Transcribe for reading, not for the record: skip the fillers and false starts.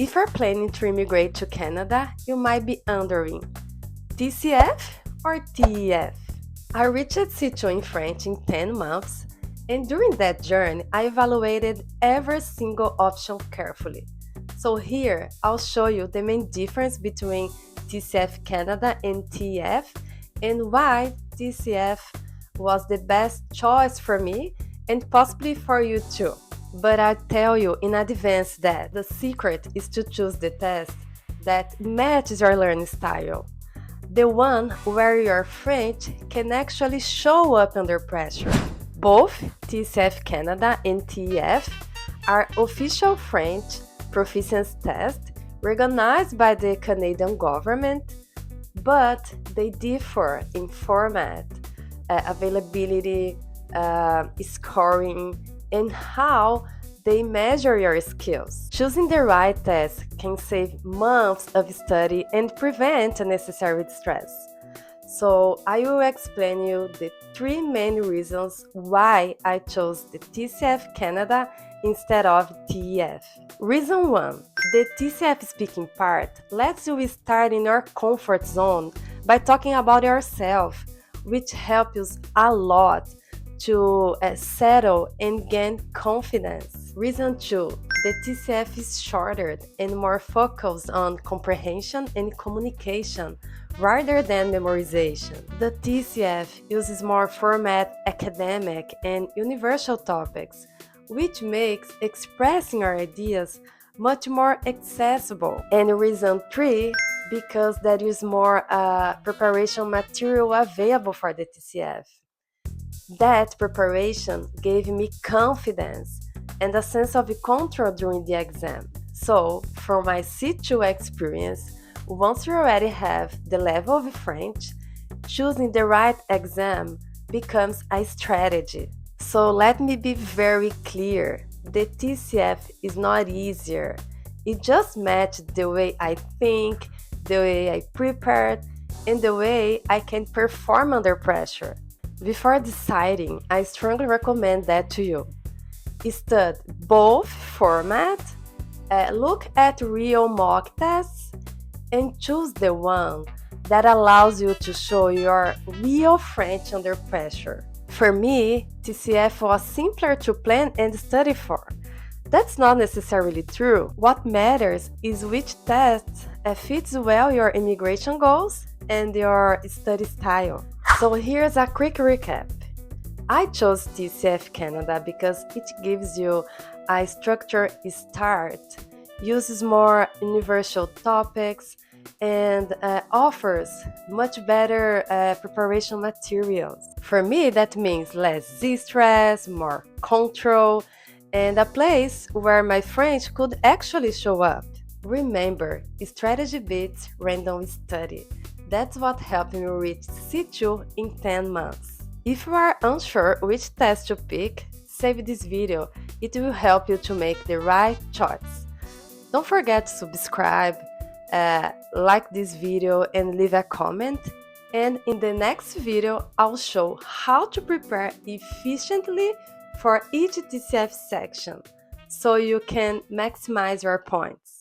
If you're planning to immigrate to Canada, you might be wondering, TCF or TEF? I reached C2 in French in 10 months, and during that journey, I evaluated every single option carefully. So here, I'll show you the main difference between TCF Canada and TEF and why TCF was the best choice for me and possibly for you too. But I tell you in advance that the secret is to choose the test that matches your learning style. The one where your French can actually show up under pressure. Both TCF Canada and TEF are official French proficiency tests recognized by the Canadian government, but they differ in format, availability, scoring, and how they measure your skills. Choosing the right test can save months of study and prevent unnecessary stress. So I will explain you the three main reasons why I chose the TCF Canada instead of TEF. Reason 1. The TCF speaking part lets you start in your comfort zone by talking about yourself, which helps you a lot to settle and gain confidence. Reason 2. The TCF is shorter and more focused on comprehension and communication rather than memorization. The TCF uses more format academic and universal topics, which makes expressing our ideas much more accessible. And reason 3, because there is more preparation material available for the TCF. That preparation gave me confidence and a sense of control during the exam. So, from my C2 experience, once you already have the level of French, choosing the right exam becomes a strategy. So let me be very clear, the TCF is not easier. It just matched the way I think, the way I prepared, and the way I can perform under pressure. Before deciding, I strongly recommend that to you. Study both formats, look at real mock tests, and choose the one that allows you to show your real French under pressure. For me, TCF was simpler to plan and study for. That's not necessarily true. What matters is which test fits well your immigration goals and your study style. So here's a quick recap. I chose TCF Canada because it gives you a structured start, uses more universal topics, and offers much better preparation materials. For me, that means less stress, more control, and a place where my French could actually show up. Remember, strategy beats random study. That's what helped me reach C2 in 10 months. If you are unsure which test to pick, save this video. It will help you to make the right choice. Don't forget to subscribe, like this video and leave a comment. And in the next video, I'll show how to prepare efficiently for each TCF section so you can maximize your points.